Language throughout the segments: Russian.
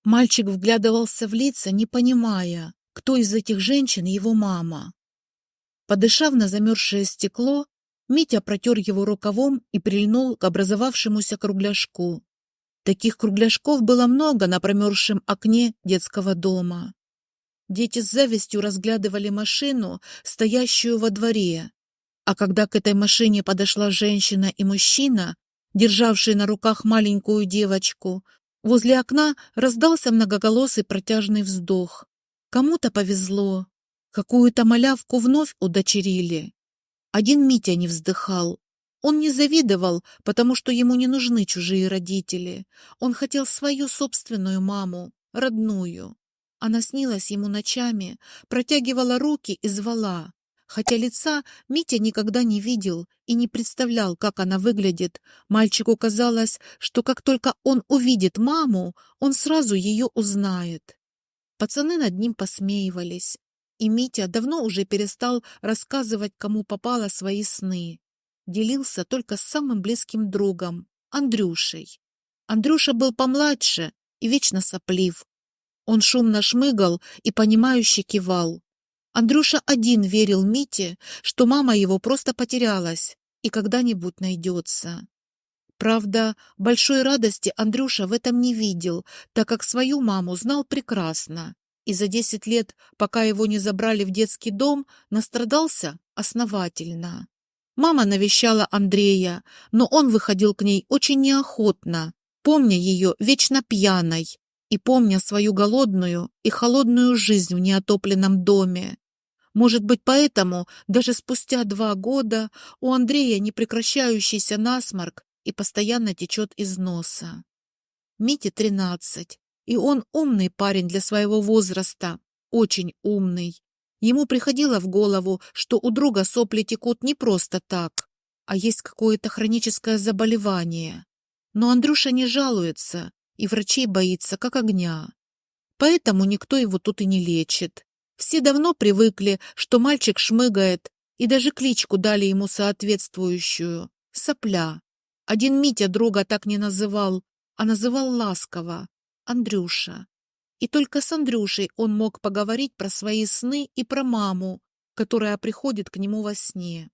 Мальчик вглядывался в лица, не понимая, кто из этих женщин его мама. Подышав на замерзшее стекло, Митя протер его рукавом и прильнул к образовавшемуся кругляшку. Таких кругляшков было много на промерзшем окне детского дома. Дети с завистью разглядывали машину, стоящую во дворе. А когда к этой машине подошла женщина и мужчина, державшие на руках маленькую девочку, возле окна раздался многоголосый протяжный вздох. Кому-то повезло. Какую-то малявку вновь удочерили. Один Митя не вздыхал. Он не завидовал, потому что ему не нужны чужие родители. Он хотел свою собственную маму, родную. Она снилась ему ночами, протягивала руки и звала. Хотя лица Митя никогда не видел и не представлял, как она выглядит, мальчику казалось, что как только он увидит маму, он сразу ее узнает. Пацаны над ним посмеивались, и Митя давно уже перестал рассказывать, кому попало, свои сны. Делился только с самым близким другом, Андрюшей. Андрюша был помладше и вечно соплив. Он шумно шмыгал и понимающе кивал. Андрюша один верил Мите, что мама его просто потерялась и когда-нибудь найдется. Правда, большой радости Андрюша в этом не видел, так как свою маму знал прекрасно. И за 10 лет, пока его не забрали в детский дом, настрадался основательно. Мама навещала Андрея, но он выходил к ней очень неохотно, помня ее вечно пьяной и помня свою голодную и холодную жизнь в неотопленном доме. Может быть, поэтому даже спустя 2 года у Андрея непрекращающийся насморк и постоянно течет из носа. Мите 13, и он умный парень для своего возраста, очень умный. Ему приходило в голову, что у друга сопли текут не просто так, а есть какое-то хроническое заболевание. Но Андрюша не жалуется и врачей боится как огня. Поэтому никто его тут и не лечит. Все давно привыкли, что мальчик шмыгает, и даже кличку дали ему соответствующую — Сопля. Один Митя друга так не называл, а называл ласково — Андрюша. И только с Андрюшей он мог поговорить про свои сны и про маму, которая приходит к нему во сне.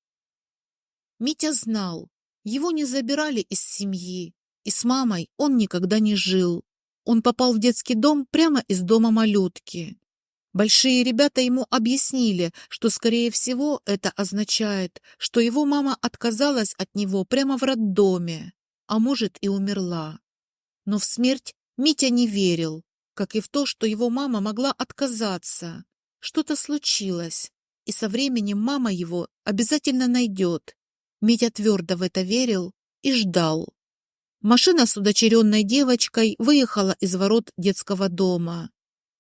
Митя знал, его не забирали из семьи, и с мамой он никогда не жил. Он попал в детский дом прямо из дома малютки. Большие ребята ему объяснили, что, скорее всего, это означает, что его мама отказалась от него прямо в роддоме, а может и умерла. Но в смерть Митя не верил, как и в то, что его мама могла отказаться. Что-то случилось, и со временем мама его обязательно найдет. Митя твердо в это верил и ждал. Машина с удочеренной девочкой выехала из ворот детского дома.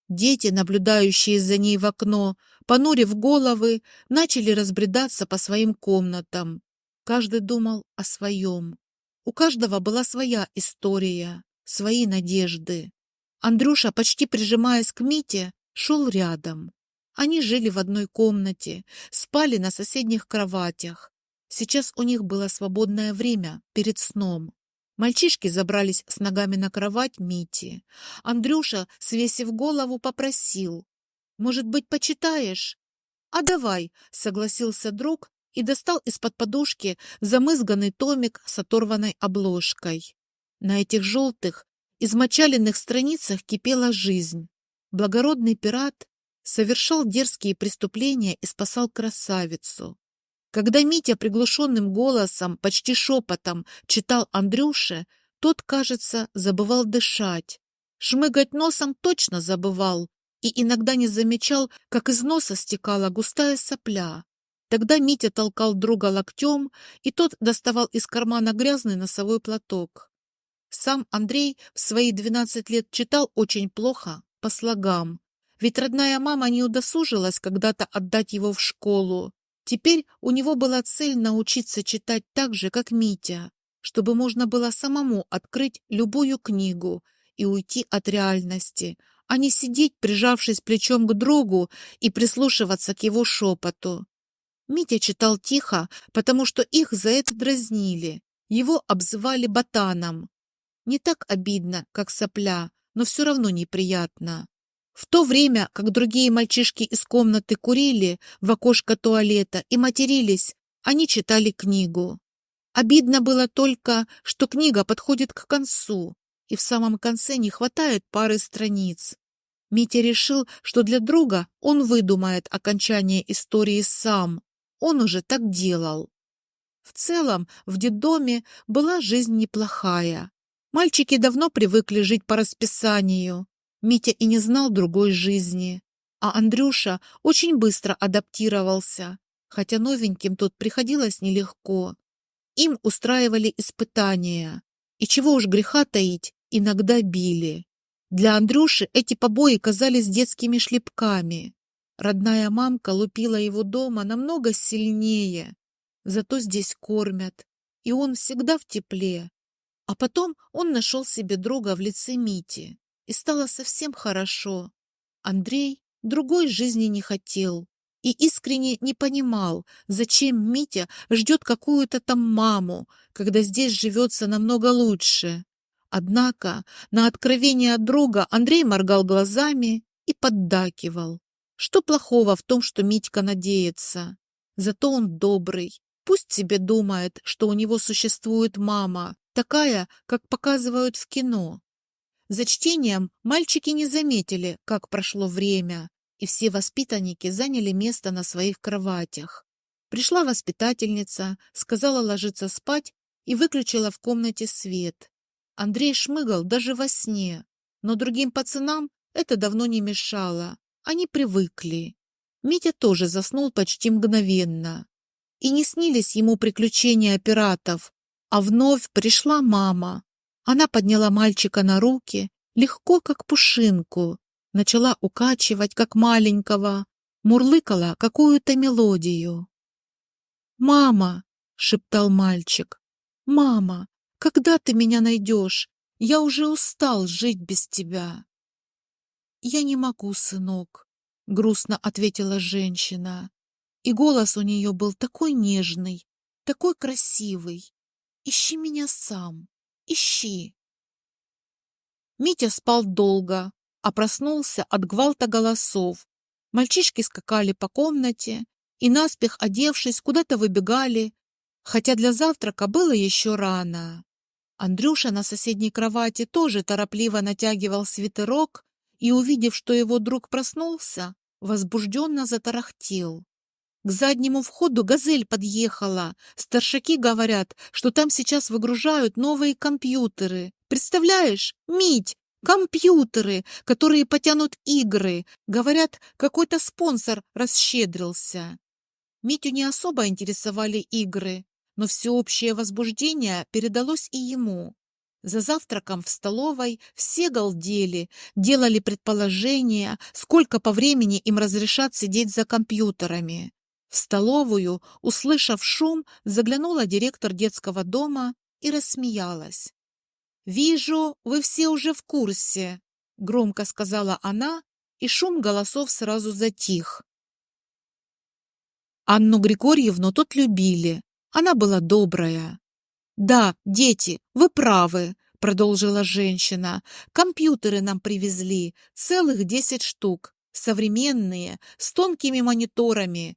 Дети, наблюдающие за ней в окно, понурив головы, начали разбредаться по своим комнатам. Каждый думал о своем. У каждого была своя история, свои надежды. Андрюша, почти прижимаясь к Мите, шел рядом. Они жили в одной комнате, спали на соседних кроватях. Сейчас у них было свободное время перед сном. Мальчишки забрались с ногами на кровать Мити. Андрюша, свесив голову, попросил: «Может быть, почитаешь?» «А давай», — согласился друг и достал из-под подушки замызганный томик с оторванной обложкой. На этих желтых, измочаленных страницах кипела жизнь. Благородный пират совершал дерзкие преступления и спасал красавицу. Когда Митя приглушенным голосом, почти шепотом, читал Андрюше, тот, кажется, забывал дышать. Шмыгать носом точно забывал и иногда не замечал, как из носа стекала густая сопля. Тогда Митя толкал друга локтем, и тот доставал из кармана грязный носовой платок. Сам Андрей в свои 12 лет читал очень плохо, по слогам. Ведь родная мама не удосужилась когда-то отдать его в школу. Теперь у него была цель научиться читать так же, как Митя, чтобы можно было самому открыть любую книгу и уйти от реальности, а не сидеть, прижавшись плечом к другу, и прислушиваться к его шепоту. Митя читал тихо, потому что их за это дразнили. Его обзывали ботаном. Не так обидно, как Сопля, но все равно неприятно. В то время, как другие мальчишки из комнаты курили в окошко туалета и матерились, они читали книгу. Обидно было только, что книга подходит к концу, и в самом конце не хватает пары страниц. Митя решил, что для друга он выдумает окончание истории сам. Он уже так делал. В целом, в детдоме была жизнь неплохая. Мальчики давно привыкли жить по расписанию. Митя и не знал другой жизни. А Андрюша очень быстро адаптировался, хотя новеньким тут приходилось нелегко. Им устраивали испытания. И чего уж греха таить, иногда били. Для Андрюши эти побои казались детскими шлепками. Родная мамка лупила его дома намного сильнее. Зато здесь кормят, и он всегда в тепле. А потом он нашел себе друга в лице Мити, и стало совсем хорошо. Андрей другой жизни не хотел и искренне не понимал, зачем Митя ждет какую-то там маму, когда здесь живется намного лучше. Однако на откровение от друга Андрей моргал глазами и поддакивал. Что плохого в том, что Митька надеется? Зато он добрый. Пусть себе думает, что у него существует мама, такая, как показывают в кино. За чтением мальчики не заметили, как прошло время, и все воспитанники заняли место на своих кроватях. Пришла воспитательница, сказала ложиться спать и выключила в комнате свет. Андрей шмыгал даже во сне, но другим пацанам это давно не мешало, они привыкли. Митя тоже заснул почти мгновенно. И не снились ему приключения пиратов, а вновь пришла мама. Она подняла мальчика на руки, легко, как пушинку, начала укачивать, как маленького, мурлыкала какую-то мелодию. «Мама!» — шептал мальчик. «Мама, когда ты меня найдешь? Я уже устал жить без тебя». «Я не могу, сынок», — грустно ответила женщина. И голос у нее был такой нежный, такой красивый. «Ищи меня сам, ищи». Митя спал долго, а проснулся от гвалта голосов. Мальчишки скакали по комнате и, наспех одевшись, куда-то выбегали, хотя для завтрака было еще рано. Андрюша на соседней кровати тоже торопливо натягивал свитерок и, увидев, что его друг проснулся, возбужденно затарахтел. К заднему входу «Газель» подъехала. Старшаки говорят, что там сейчас выгружают новые компьютеры. Представляешь, Мить, компьютеры, которые потянут игры. Говорят, какой-то спонсор расщедрился. Митю не особо интересовали игры, но всеобщее возбуждение передалось и ему. За завтраком в столовой все галдели, делали предположения, сколько по времени им разрешат сидеть за компьютерами. В столовую, услышав шум, заглянула директор детского дома и рассмеялась. «Вижу, вы все уже в курсе», — громко сказала она, и шум голосов сразу затих. Анну Григорьевну тут любили, она была добрая. «Да, дети, вы правы», — продолжила женщина. «Компьютеры нам привезли, целых 10 штук, современные, с тонкими мониторами.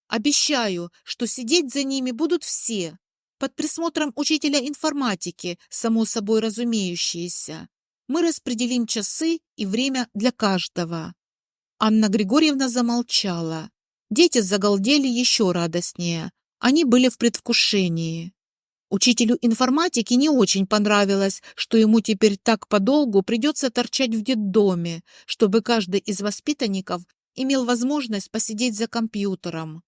Обещаю, что сидеть за ними будут все, под присмотром учителя информатики, само собой разумеющееся. Мы распределим часы и время для каждого». Анна Григорьевна замолчала. Дети загалдели еще радостнее. Они были в предвкушении. Учителю информатики не очень понравилось, что ему теперь так подолгу придется торчать в детдоме, чтобы каждый из воспитанников имел возможность посидеть за компьютером.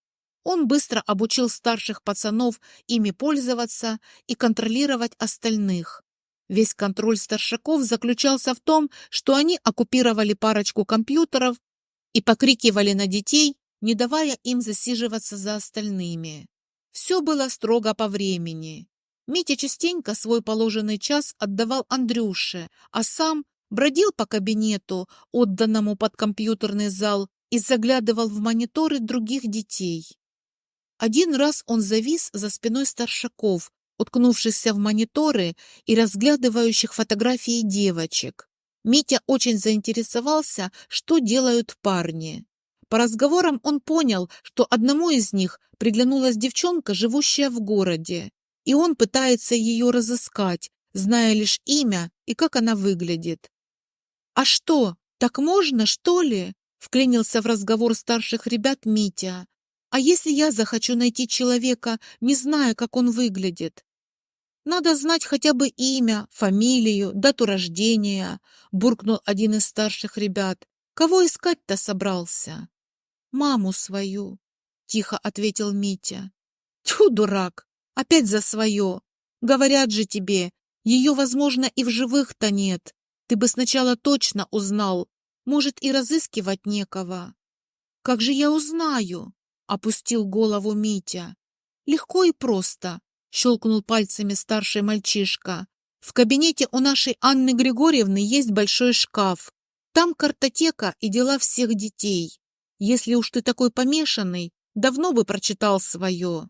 Он быстро обучил старших пацанов ими пользоваться и контролировать остальных. Весь контроль старшаков заключался в том, что они оккупировали парочку компьютеров и покрикивали на детей, не давая им засиживаться за остальными. Все было строго по времени. Митя частенько свой положенный час отдавал Андрюше, а сам бродил по кабинету, отданному под компьютерный зал, и заглядывал в мониторы других детей. Один раз он завис за спиной старшаков, уткнувшихся в мониторы и разглядывающих фотографии девочек. Митя очень заинтересовался, что делают парни. По разговорам он понял, что одному из них приглянулась девчонка, живущая в городе, и он пытается ее разыскать, зная лишь имя и как она выглядит. «А что, так можно, что ли?» — вклинился в разговор старших ребят Митя. «А если я захочу найти человека, не зная, как он выглядит?» «Надо знать хотя бы имя, фамилию, дату рождения», — буркнул один из старших ребят. «Кого искать-то собрался?» «Маму свою», — тихо ответил Митя. «Тьфу, дурак, опять за свое. Говорят же тебе, ее, возможно, и в живых-то нет. Ты бы сначала точно узнал. Может, и разыскивать некого». «Как же я узнаю?» — опустил голову Митя. «Легко и просто», — щелкнул пальцами старший мальчишка. «В кабинете у нашей Анны Григорьевны есть большой шкаф. Там картотека и дела всех детей. Если уж ты такой помешанный, давно бы прочитал свое».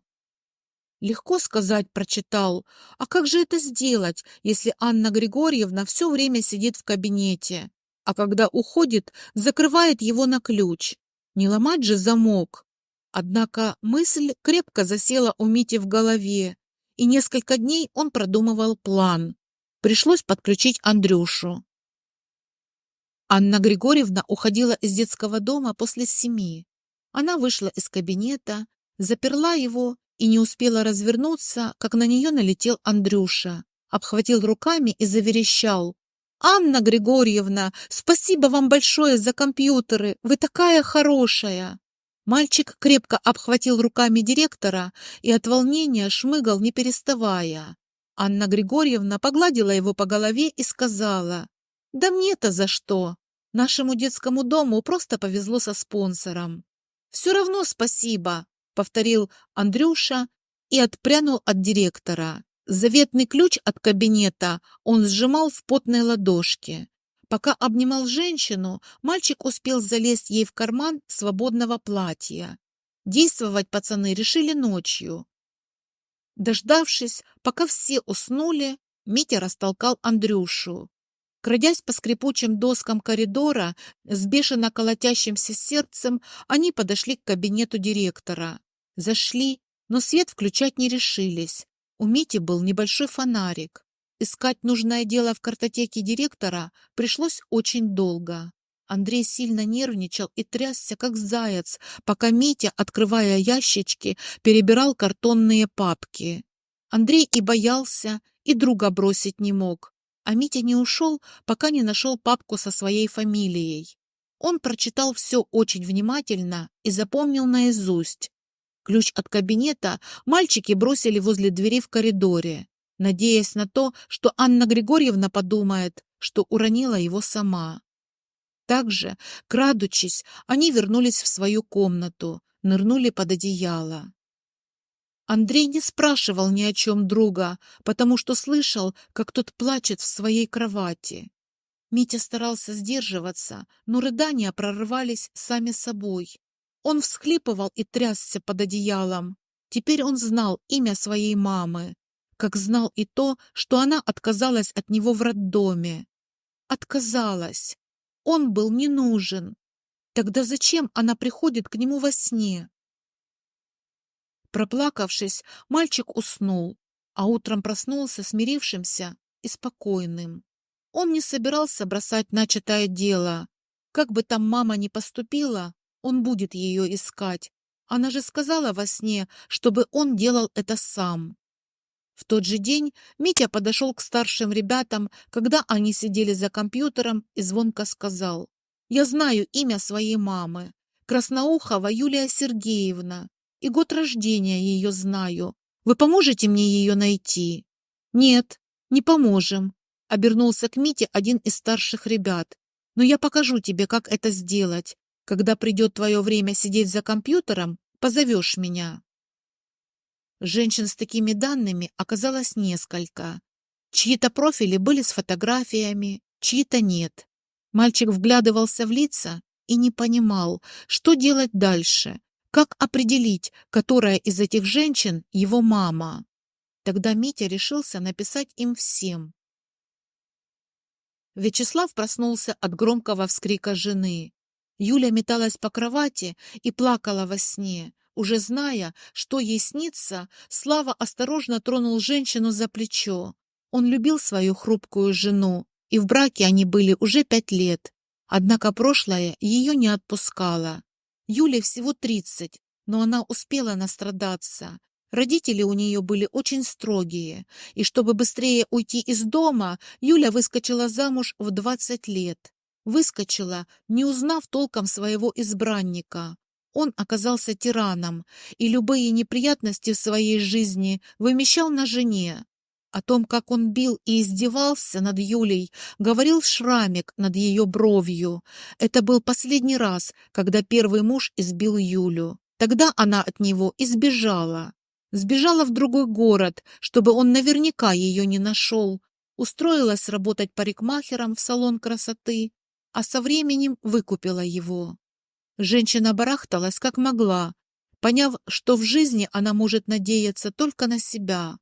Легко сказать «прочитал». А как же это сделать, если Анна Григорьевна все время сидит в кабинете, а когда уходит, закрывает его на ключ? Не ломать же замок. Однако мысль крепко засела у Мити в голове, и несколько дней он продумывал план. Пришлось подключить Андрюшу. Анна Григорьевна уходила из детского дома после 7. Она вышла из кабинета, заперла его и не успела развернуться, как на нее налетел Андрюша, обхватил руками и заверещал. «Анна Григорьевна, спасибо вам большое за компьютеры, вы такая хорошая!» Мальчик крепко обхватил руками директора и от волнения шмыгал, не переставая. Анна Григорьевна погладила его по голове и сказала: «Да мне-то за что? Нашему детскому дому просто повезло со спонсором». «Все равно спасибо», — повторил Андрюша и отпрянул от директора. Заветный ключ от кабинета он сжимал в потной ладошке. Пока обнимал женщину, мальчик успел залезть ей в карман свободного платья. Действовать пацаны решили ночью. Дождавшись, пока все уснули, Митя растолкал Андрюшу. Крадясь по скрипучим доскам коридора с бешено колотящимся сердцем, они подошли к кабинету директора. Зашли, но свет включать не решились. У Мити был небольшой фонарик. Искать нужное дело в картотеке директора пришлось очень долго. Андрей сильно нервничал и трясся, как заяц, пока Митя, открывая ящички, перебирал картонные папки. Андрей и боялся, и друга бросить не мог. А Митя не ушел, пока не нашел папку со своей фамилией. Он прочитал все очень внимательно и запомнил наизусть. Ключ от кабинета мальчики бросили возле двери в коридоре, надеясь на то, что Анна Григорьевна подумает, что уронила его сама. Также, крадучись, они вернулись в свою комнату, нырнули под одеяло. Андрей не спрашивал ни о чем друга, потому что слышал, как тот плачет в своей кровати. Митя старался сдерживаться, но рыдания прорывались сами собой. Он всхлипывал и трясся под одеялом. Теперь он знал имя своей мамы, как знал и то, что она отказалась от него в роддоме. Отказалась. Он был не нужен. Тогда зачем она приходит к нему во сне? Проплакавшись, мальчик уснул, а утром проснулся смирившимся и спокойным. Он не собирался бросать начатое дело. Как бы там мама ни поступила, он будет ее искать. Она же сказала во сне, чтобы он делал это сам. В тот же день Митя подошел к старшим ребятам, когда они сидели за компьютером, и звонко сказал: «Я знаю имя своей мамы. Красноухова Юлия Сергеевна. И год рождения ее знаю. Вы поможете мне ее найти?» «Нет, не поможем», — обернулся к Мите один из старших ребят. «Но я покажу тебе, как это сделать. Когда придет твое время сидеть за компьютером, позовешь меня». Женщин с такими данными оказалось несколько. Чьи-то профили были с фотографиями, чьи-то нет. Мальчик вглядывался в лица и не понимал, что делать дальше, как определить, которая из этих женщин его мама. Тогда Митя решился написать им всем. Вячеслав проснулся от громкого вскрика жены. Юля металась по кровати и плакала во сне. Уже зная, что ей снится, Слава осторожно тронул женщину за плечо. Он любил свою хрупкую жену, и в браке они были уже 5 лет. Однако прошлое ее не отпускало. Юле всего 30, но она успела настрадаться. Родители у нее были очень строгие, и чтобы быстрее уйти из дома, Юля выскочила замуж в 20 лет. Выскочила, не узнав толком своего избранника. Он оказался тираном, и любые неприятности в своей жизни вымещал на жене. О том, как он бил и издевался над Юлей, говорил шрамик над ее бровью. Это был последний раз, когда первый муж избил Юлю. Тогда она от него и сбежала. Сбежала в другой город, чтобы он наверняка ее не нашел. Устроилась работать парикмахером в салон красоты, а со временем выкупила его. Женщина барахталась как могла, поняв, что в жизни она может надеяться только на себя.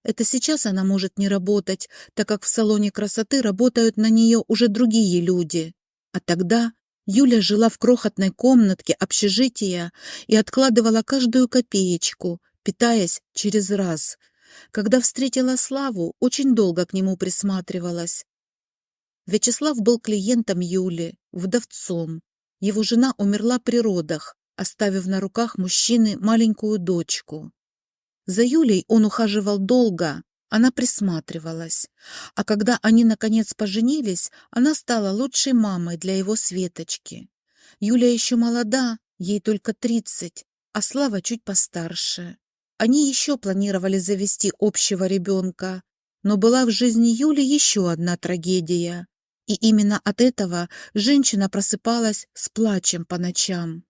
Это сейчас она может не работать, так как в салоне красоты работают на нее уже другие люди. А тогда Юля жила в крохотной комнатке общежития и откладывала каждую копеечку, питаясь через раз. Когда встретила Славу, очень долго к нему присматривалась. Вячеслав был клиентом Юли, вдовцом. Его жена умерла при родах, оставив на руках мужчины маленькую дочку. За Юлей он ухаживал долго, она присматривалась. А когда они наконец поженились, она стала лучшей мамой для его Светочки. Юля еще молода, ей только 30, а Слава чуть постарше. Они еще планировали завести общего ребенка, но была в жизни Юли еще одна трагедия. И именно от этого женщина просыпалась с плачем по ночам.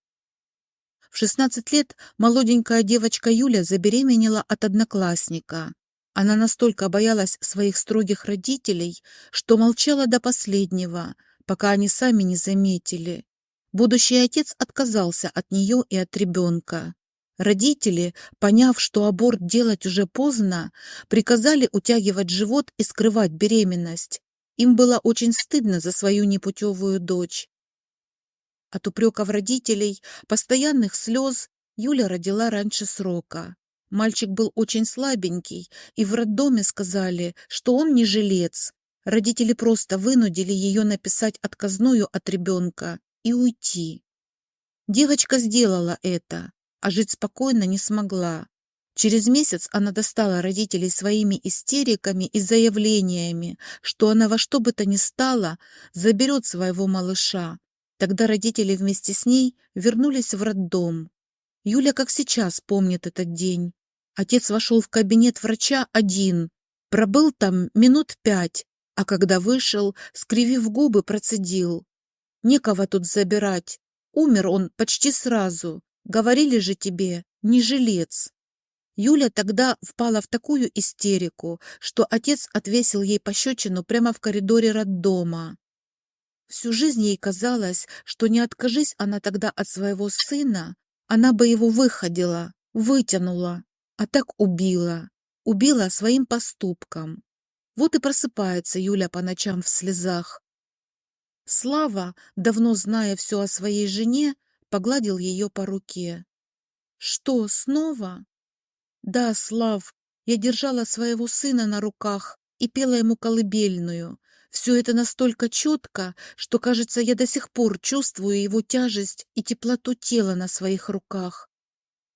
В 16 лет молоденькая девочка Юля забеременела от одноклассника. Она настолько боялась своих строгих родителей, что молчала до последнего, пока они сами не заметили. Будущий отец отказался от нее и от ребенка. Родители, поняв, что аборт делать уже поздно, приказали утягивать живот и скрывать беременность. Им было очень стыдно за свою непутевую дочь. От упреков родителей, постоянных слез Юля родила раньше срока. Мальчик был очень слабенький, и в роддоме сказали, что он не жилец. Родители просто вынудили ее написать отказную от ребенка и уйти. Девочка сделала это, а жить спокойно не смогла. Через месяц она достала родителей своими истериками и заявлениями, что она во что бы то ни стало заберет своего малыша. Тогда родители вместе с ней вернулись в роддом. Юля как сейчас помнит этот день. Отец вошел в кабинет врача один, пробыл там минут 5, а когда вышел, скривив губы, процедил: «Некого тут забирать. Умер он почти сразу. Говорили же тебе, не жилец». Юля тогда впала в такую истерику, что отец отвесил ей пощечину прямо в коридоре роддома. Всю жизнь ей казалось, что не откажись она тогда от своего сына, она бы его выходила, вытянула, а так убила. Убила своим поступком. Вот и просыпается Юля по ночам в слезах. Слава, давно зная все о своей жене, погладил ее по руке. «Что, снова?» «Да, Слав, я держала своего сына на руках и пела ему колыбельную. Все это настолько четко, что, кажется, я до сих пор чувствую его тяжесть и теплоту тела на своих руках.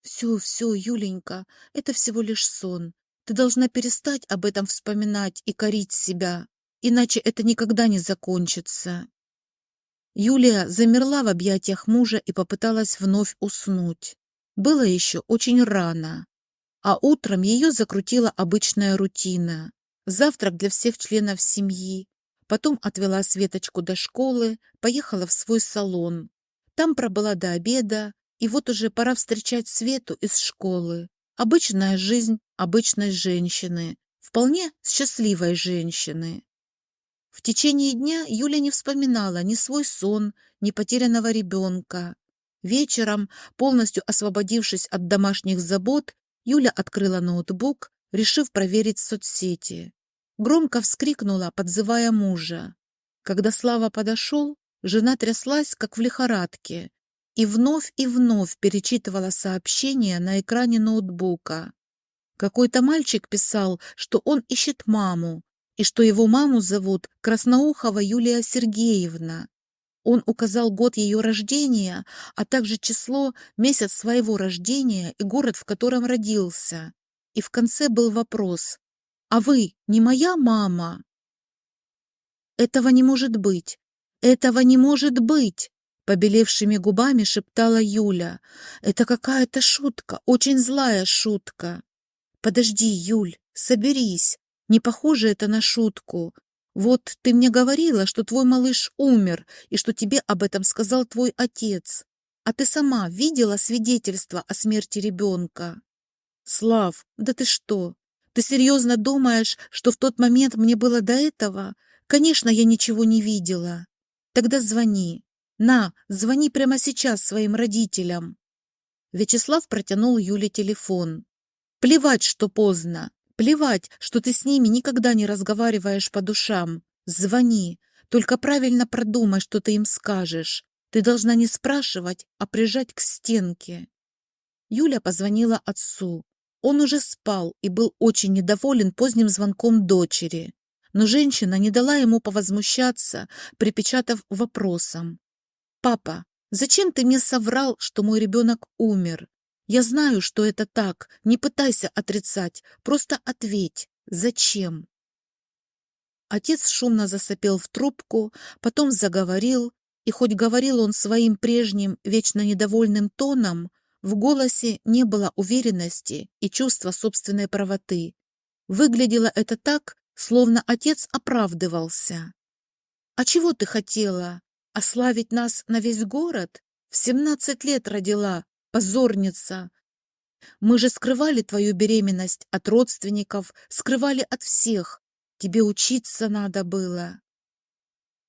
Все, Юленька, это всего лишь сон. Ты должна перестать об этом вспоминать и корить себя, иначе это никогда не закончится». Юлия замерла в объятиях мужа и попыталась вновь уснуть. Было еще очень рано. А утром ее закрутила обычная рутина. Завтрак для всех членов семьи. Потом отвела Светочку до школы, поехала в свой салон. Там пробыла до обеда, и вот уже пора встречать Свету из школы. Обычная жизнь обычной женщины, вполне счастливой женщины. В течение дня Юля не вспоминала ни свой сон, ни потерянного ребенка. Вечером, полностью освободившись от домашних забот, Юля открыла ноутбук, решив проверить соцсети. Громко вскрикнула, подзывая мужа. Когда Слава подошел, жена тряслась, как в лихорадке, и вновь перечитывала сообщения на экране ноутбука. Какой-то мальчик писал, что он ищет маму, и что его маму зовут Красноухова Юлия Сергеевна. Он указал год ее рождения, а также число, месяц своего рождения и город, в котором родился. И в конце был вопрос: «А вы не моя мама?» «Этого не может быть! Этого не может быть!» Побелевшими губами шептала Юля. «Это какая-то шутка, очень злая шутка!» «Подожди, Юль, соберись. Не похоже это на шутку. Вот ты мне говорила, что твой малыш умер и что тебе об этом сказал твой отец. А ты сама видела свидетельство о смерти ребенка?» «Слав, да ты что? Ты серьезно думаешь, что в тот момент мне было до этого? Конечно, я ничего не видела. Тогда звони. Звони прямо сейчас своим родителям». Вячеслав протянул Юле телефон. «Плевать, что поздно. Плевать, что ты с ними никогда не разговариваешь по душам. Звони. Только правильно продумай, что ты им скажешь. Ты должна не спрашивать, а прижать к стенке». Юля позвонила отцу. Он уже спал и был очень недоволен поздним звонком дочери. Но женщина не дала ему повозмущаться, припечатав вопросом: «Папа, зачем ты мне соврал, что мой ребенок умер? Я знаю, что это так, не пытайся отрицать, просто ответь, зачем?» Отец шумно засопел в трубку, потом заговорил, и хоть говорил он своим прежним, вечно недовольным тоном, в голосе не было уверенности и чувства собственной правоты. Выглядело это так, словно отец оправдывался. «А чего ты хотела? Ославить нас на весь город? В 17 лет родила, позорница! Мы же скрывали твою беременность от родственников, скрывали от всех. Тебе учиться надо было».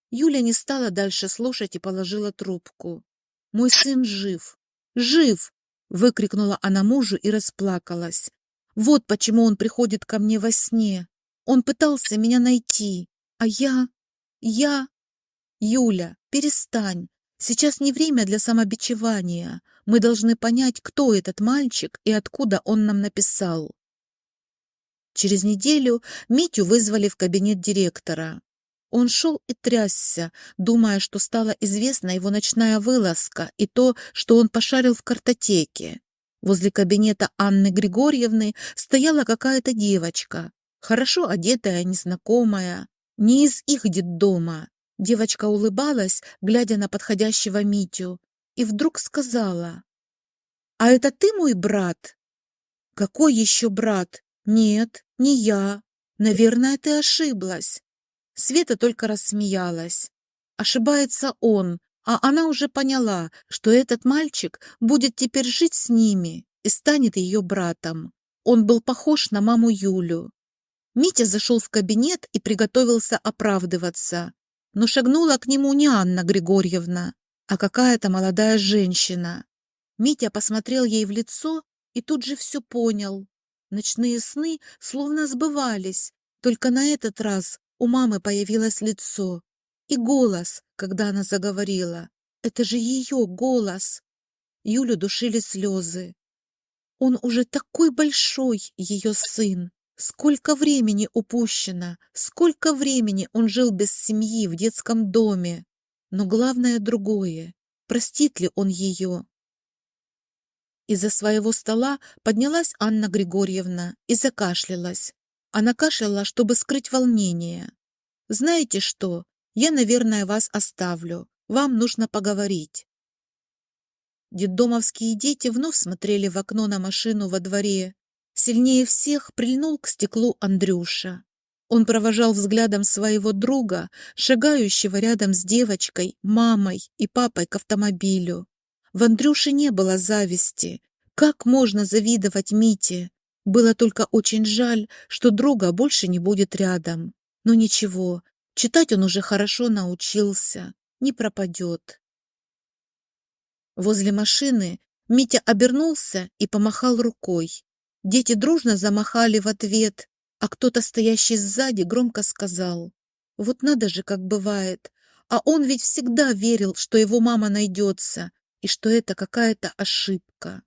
Юля не стала дальше слушать и положила трубку. «Мой сын жив! Жив!» — выкрикнула она мужу и расплакалась. «Вот почему он приходит ко мне во сне. Он пытался меня найти, а я... Юля, перестань. Сейчас не время для самобичевания. Мы должны понять, кто этот мальчик и откуда он нам написал». Через неделю Митю вызвали в кабинет директора. Он шел и трясся, думая, что стала известна его ночная вылазка и то, что он пошарил в картотеке. Возле кабинета Анны Григорьевны стояла какая-то девочка, хорошо одетая, незнакомая, не из их детдома. Девочка улыбалась, глядя на подходящего Митю, и вдруг сказала: «А это ты мой брат?» «Какой еще брат? Нет, не я. Наверное, ты ошиблась». Света только рассмеялась. Ошибается он, а она уже поняла, что этот мальчик будет теперь жить с ними и станет ее братом. Он был похож на маму Юлю. Митя зашел в кабинет и приготовился оправдываться, но шагнула к нему не Анна Григорьевна, а какая-то молодая женщина. Митя посмотрел ей в лицо и тут же все понял. Ночные сны словно сбывались, только на этот раз у мамы появилось лицо и голос, когда она заговорила. Это же ее голос. Юлю душили слезы. Он уже такой большой, ее сын. Сколько времени упущено, сколько времени он жил без семьи в детском доме. Но главное другое. Простит ли он ее? Из-за своего стола поднялась Анна Григорьевна и закашлялась. Она кашляла, чтобы скрыть волнение. «Знаете что? Я, наверное, вас оставлю. Вам нужно поговорить». Детдомовские дети вновь смотрели в окно на машину во дворе. Сильнее всех прильнул к стеклу Андрюша. Он провожал взглядом своего друга, шагающего рядом с девочкой, мамой и папой к автомобилю. В Андрюше не было зависти. Как можно завидовать Мите? Было только очень жаль, что друга больше не будет рядом. Но ничего, читать он уже хорошо научился, не пропадет. Возле машины Митя обернулся и помахал рукой. Дети дружно замахали в ответ, а кто-то, стоящий сзади, громко сказал: Вот надо же, как бывает. А он ведь всегда верил, что его мама найдется, и что это какая-то ошибка.